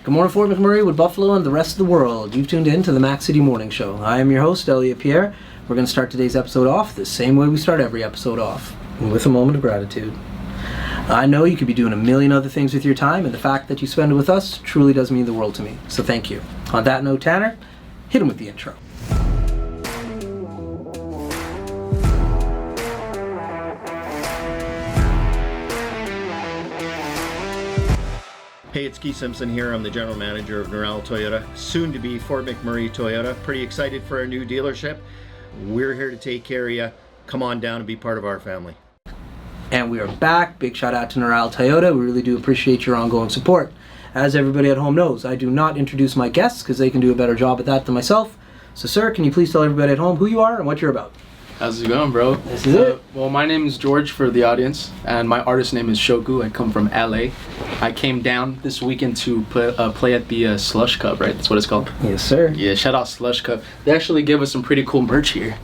Good morning, Fort McMurray, with Buffalo and the rest of the world. You've tuned in to the Mac City Morning Show. I am your host, Elliott Pierre. We're going to start today's episode off the same way we start every episode off, with a moment of gratitude. I know you could be doing a million other things with your time, and the fact that you spend it with us truly does mean the world to me. So thank you. On that note, Tanner, hit him with the intro. Hey, it's Keith Simpson here. I'm the general manager of Norel Toyota, soon to be Fort McMurray Toyota. Pretty excited for our new dealership. We're here to take care of you. Come on down and be part of our family. And we are back. Big shout out to Norel Toyota. We really do appreciate your ongoing support. As everybody at home knows, I do not introduce my guests because they can do a better job at that than myself. So sir, can you please tell everybody at home who you are and what you're about? How's it going, bro? This is it. Well, my name is George for the audience, and my artist name is Shoku. I come from LA. I came down this weekend to play at the Slush Cup, right? That's what it's called? Yes, sir. Yeah, shout out Slush Cup. They actually give us some pretty cool merch here.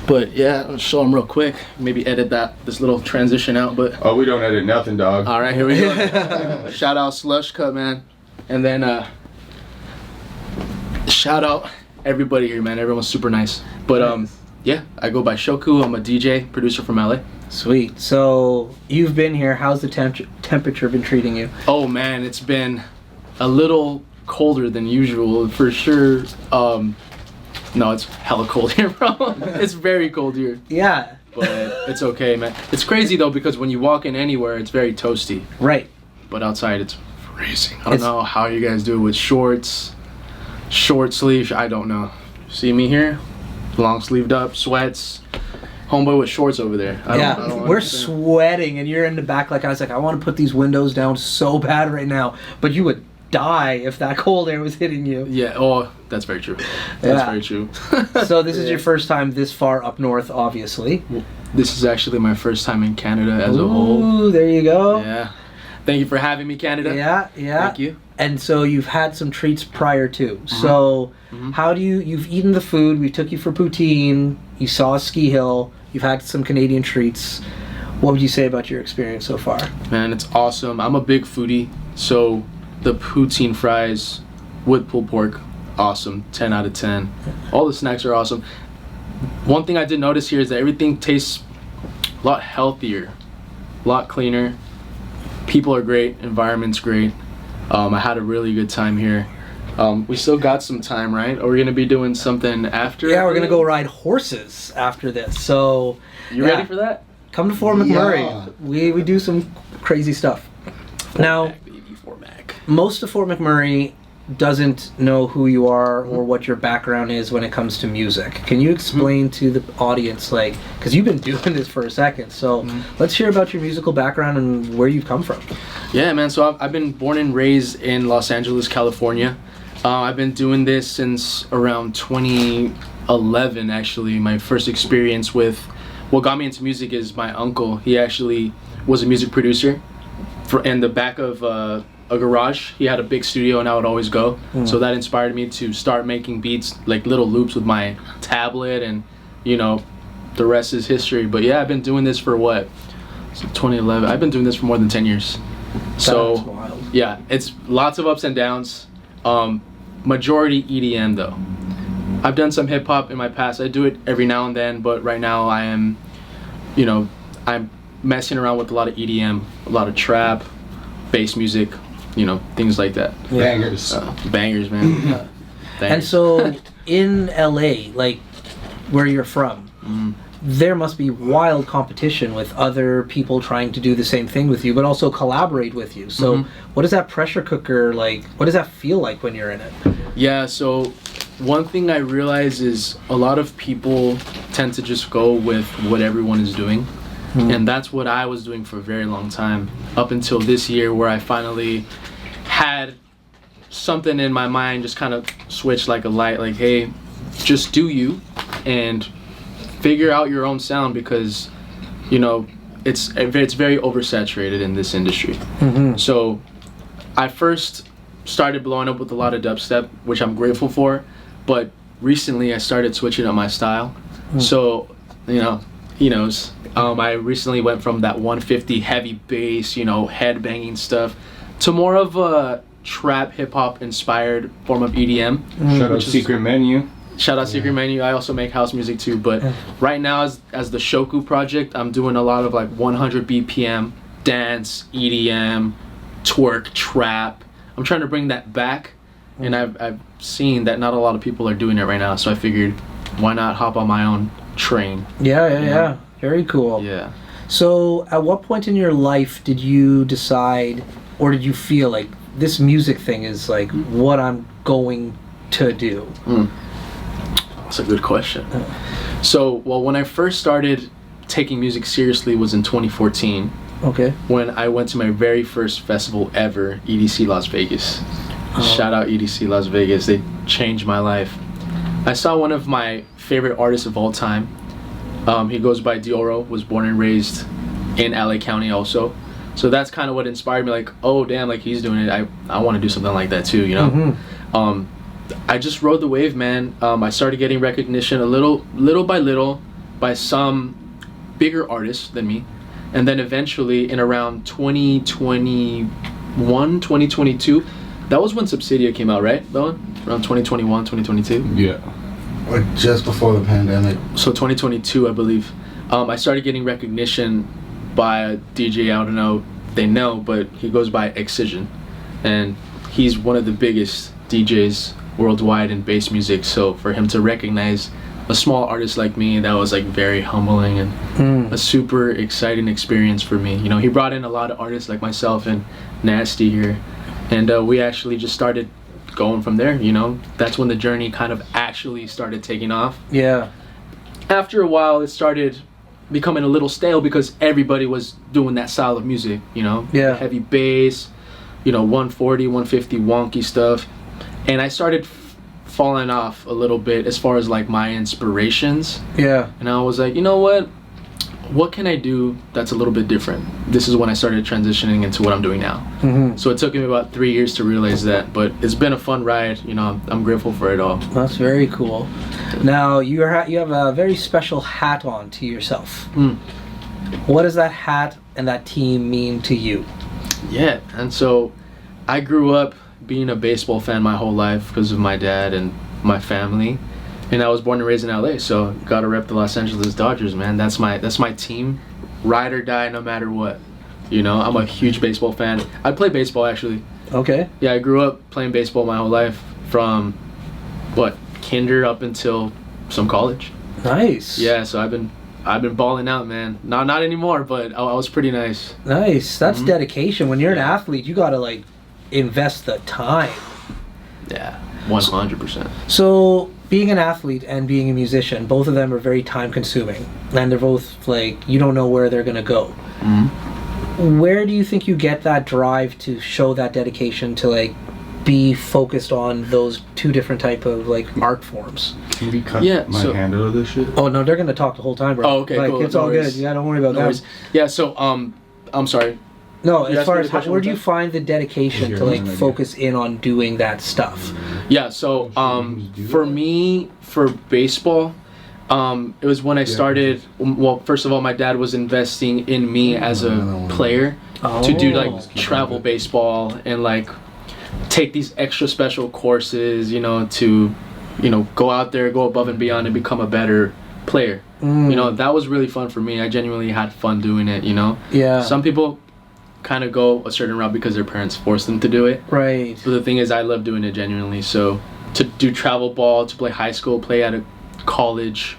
But yeah, I'll show them real quick. Maybe edit this little transition out, but... Oh, we don't edit nothing, dog. All right, here we go. Shout out Slush Cup, man. And then shout out everybody here, man. Everyone's super nice. But yeah, I go by Shoku. I'm a DJ, producer from LA. Sweet. So you've been here. How's the temperature been treating you? Oh man, it's been a little colder than usual for sure. No, it's hella cold here, bro. It's very cold here. Yeah. But it's okay, man. It's crazy though because when you walk in anywhere, it's very toasty. Right. But outside, it's freezing. I don't know how you guys do it with shorts, short sleeves. I don't know. See me here? Long sleeved up, sweats. Homeboy with shorts over there. I don't we're understand. sweating and you're in the back. Like I was like, I want to put these windows down so bad right now, but you would die if that cold air was hitting you. Yeah. Oh, that's very true. That's very true. So this is your first time this far up north, obviously. This is actually my first time in Canada as a whole. Ooh, there you go. Yeah. Thank you for having me, Canada. Yeah. Thank you. And so you've had some treats prior to. So how do you've eaten the food, we took you for poutine, you saw a ski hill, you've had some Canadian treats. What would you say about your experience so far? Man, it's awesome. I'm a big foodie, so the poutine fries with pulled pork, awesome. 10 out of 10. All the snacks are awesome. One thing I did notice here is that everything tastes a lot healthier, a lot cleaner. People are great, environment's great. I had a really good time here. We still got some time, right? Are we gonna be doing something after? Yeah, we're gonna go ride horses after this. So you ready for that? Come to Fort McMurray. Yeah. We do some crazy stuff. Now, Fort Mac. most of Fort McMurray doesn't know who you are or what your background is when it comes to music. Can you explain to the audience, like, because you've been doing this for a second, so let's hear about your musical background and where you've come from. Yeah, man, so I've been born and raised in Los Angeles, California. I've been doing this since around 2011, actually. My first experience with what got me into music is my uncle. He actually was a music producer in the back of a garage. He had a big studio and I would always go. So that inspired me to start making beats, like little loops with my tablet, and you know, the rest is history. But yeah, I've been doing this for what? So 2011. I've been doing this for more than 10 years. So That's wild. yeah, it's lots of ups and downs. Majority EDM though. I've done some hip hop in my past. I do it every now and then, but right now I am, you know, I'm messing around with a lot of EDM, a lot of trap, bass music, you know, things like that. Bangers. Bangers, man. And Bangers. so in LA, like where you're from, there must be wild competition with other people trying to do the same thing with you, but also collaborate with you. So what is that pressure cooker like? What does that feel like when you're in it? Yeah, so one thing I realize is a lot of people tend to just go with what everyone is doing. And that's what I was doing for a very long time, up until this year where I finally had something in my mind just kind of switched like a light, like, hey, just do you and figure out your own sound, because, you know, it's very oversaturated in this industry. So I first started blowing up with a lot of dubstep, which I'm grateful for, but recently I started switching up my style. So, you know, he knows. I recently went from that 150 heavy bass, you know, head banging stuff, to more of a trap hip hop inspired form of EDM. Shout out Secret Menu. Shout out Secret Menu. I also make house music too, but right now as the Shoku project, I'm doing a lot of like 100 BPM dance, EDM, twerk, trap. I'm trying to bring that back, and I've seen that not a lot of people are doing it right now, so I figured why not hop on my own train. Yeah. Very cool. Yeah. So, at what point in your life did you decide, or did you feel like this music thing is like what I'm going to do? That's a good question. So, well, when I first started taking music seriously was in 2014. Okay. When I went to my very first festival ever, EDC Las Vegas. Shout out EDC Las Vegas. They changed my life. I saw one of my favorite artists of all time. He goes by Dioro, was born and raised in LA County also. So that's kind of what inspired me, like, oh damn, like he's doing it. I want to do something like that too, you know? I just rode the wave, man. I started getting recognition little by little by some bigger artists than me. And then eventually in around 2021, 2022, that was when Subsidia came out, right, Bowen? Around 2021, 2022? Yeah. Like just before the pandemic. So 2022, I believe. I started getting recognition by a DJ, I don't know if they know, but he goes by Excision. And he's one of the biggest DJs worldwide in bass music. So for him to recognize a small artist like me, that was like very humbling and a super exciting experience for me. You know, he brought in a lot of artists like myself and Nasty here. And we actually just started going from there, you know. That's when the journey kind of actually started taking off. Yeah. After a while, it started becoming a little stale because everybody was doing that style of music, you know. Yeah. Heavy bass, you know, 140, 150 wonky stuff. And I started falling off a little bit as far as like my inspirations. Yeah. And I was like, you know what can I do that's a little bit different? This is when I started transitioning into what I'm doing now. So it took me about 3 years to realize that, but it's been a fun ride. You know, I'm grateful for it all. That's very cool. Now, you have a very special hat on to yourself. What does that hat and that team mean to you? Yeah, and so I grew up being a baseball fan my whole life because of my dad and my family. And I was born and raised in LA, so gotta rep the Los Angeles Dodgers, man. That's my team, ride or die, no matter what. You know, I'm a huge baseball fan. I play baseball actually. Okay. Yeah, I grew up playing baseball my whole life, from kinder up until some college. Nice. Yeah, so I've been balling out, man. Not anymore, but I was pretty nice. Nice. That's dedication. When you're an athlete, you gotta like invest the time. Yeah, 100%. So being an athlete and being a musician, both of them are very time consuming, and they're both like, you don't know where they're gonna go. Where do you think you get that drive to show that dedication to like be focused on those two different type of like art forms? Can we cut my hand out of this shit? Oh no, they're gonna talk the whole time, bro. Oh, okay, like, cool. It's all good. Yeah, don't worry about that. Yeah, so I'm sorry. No, You as asked far me as the question where one do you time? find the dedication Here, to like one idea. focus in on doing that stuff? Yeah, so for me, for baseball, it was when I started. Well, first of all, my dad was investing in me as a player to do like travel baseball and like take these extra special courses, you know, to go out there, go above and beyond, and become a better player. You know, that was really fun for me. I genuinely had fun doing it. You know. Yeah. Some people kind of go a certain route because their parents force them to do it. Right. But the thing is, I love doing it genuinely. So to do travel ball, to play high school, play at a college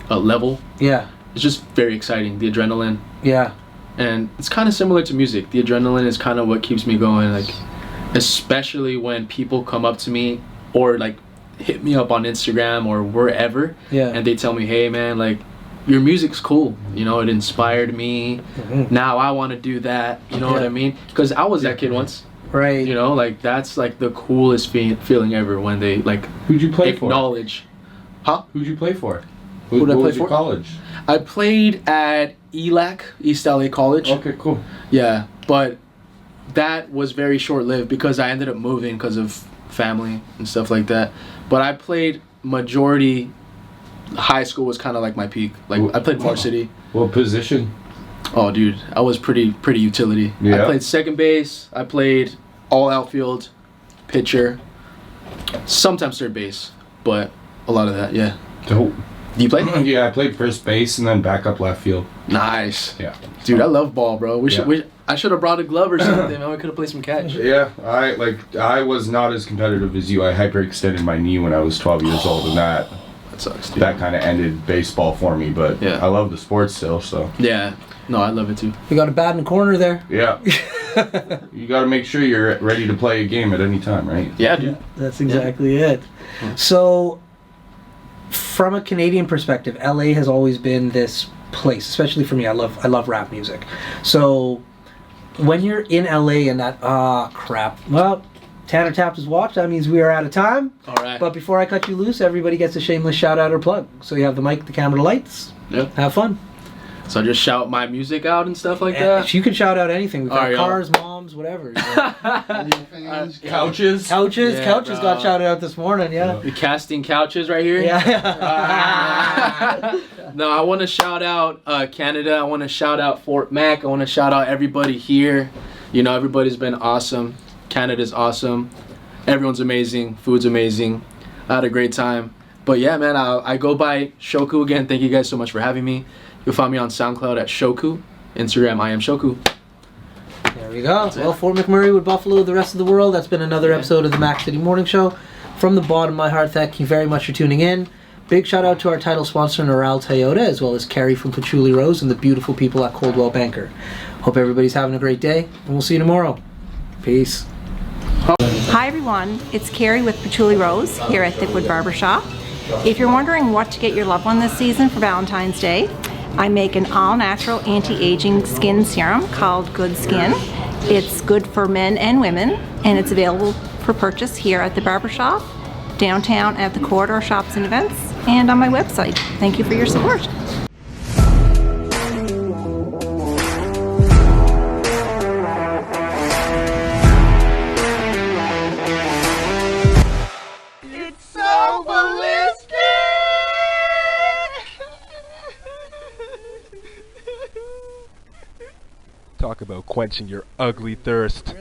level, Yeah. it's just very exciting. The adrenaline, Yeah. and it's kind of similar to music. The adrenaline is kind of what keeps me going. Like, especially when people come up to me or like hit me up on Instagram or wherever, Yeah. and they tell me, "Hey, man, like, your music's cool. You know, it inspired me. Now I want to do that." You know what I mean? Because I was that kid once. Right. You know, like that's like the coolest feeling ever when they like Who'd you play for? acknowledge. Huh? Who'd you play for? Who'd I what play was your for? college? I played at ELAC, East LA College. Okay, cool. Yeah, but that was very short-lived because I ended up moving because of family and stuff like that. But I played majority. High school was kind of like my peak. Like I played varsity. What position? Oh, dude, I was pretty utility. Yeah. I played second base. I played all outfield, pitcher, sometimes third base, but a lot of that, yeah. Dope. Do you play? Yeah, I played first base and then backup left field. Nice. Yeah. Dude, I love ball, bro. I should have brought a glove or something, man. We could have played some catch. Yeah, I was not as competitive as you. I hyperextended my knee when I was 12 years old, and that sucks, dude. That kind of ended baseball for me. But yeah. I love the sport still, so. Yeah. No, I love it too. You got a bat in the corner there. Yeah. You got to make sure you're ready to play a game at any time, right? Yeah, dude. Yeah, that's exactly it. So, from a Canadian perspective, LA has always been this place, especially for me. I love rap music. So, when you're in LA and that, crap. Well, Tanner tapped his watch. That means we are out of time. All right. But before I cut you loose, everybody gets a shameless shout out or plug. So you have the mic, the camera, the lights. Yep. Have fun. So I just shout my music out and stuff like that? You can shout out anything. We've got right, cars, moms, whatever. You know. Couches. Couches. Yeah, Couches bro. got shouted out this morning, yeah. We're casting couches right here? Yeah. No, I want to shout out Canada. I want to shout out Fort Mac. I want to shout out everybody here. You know, everybody's been awesome. Canada's awesome. Everyone's amazing. Food's amazing. I had a great time. But yeah, man, I go by Shoku again. Thank you guys so much for having me. You'll find me on SoundCloud at Shoku. Instagram, I am Shoku. There we go. Well, Fort McMurray with Buffalo, the rest of the world. That's been another episode of the Mac City Morning Show. From the bottom of my heart, thank you very much for tuning in. Big shout out to our title sponsor, Noral Toyota, as well as Carrie from Patchouli Rose and the beautiful people at Coldwell Banker. Hope everybody's having a great day, and we'll see you tomorrow. Peace. Hi everyone, it's Carrie with Patchouli Rose here at Thickwood Barbershop. If you're wondering what to get your loved one this season for Valentine's Day, I make an all-natural anti-aging skin serum called Good Skin. It's good for men and women, and it's available for purchase here at the barbershop, downtown at the Corridor Shops and Events, and on my website. Thank you for your support. Talk about quenching your ugly thirst.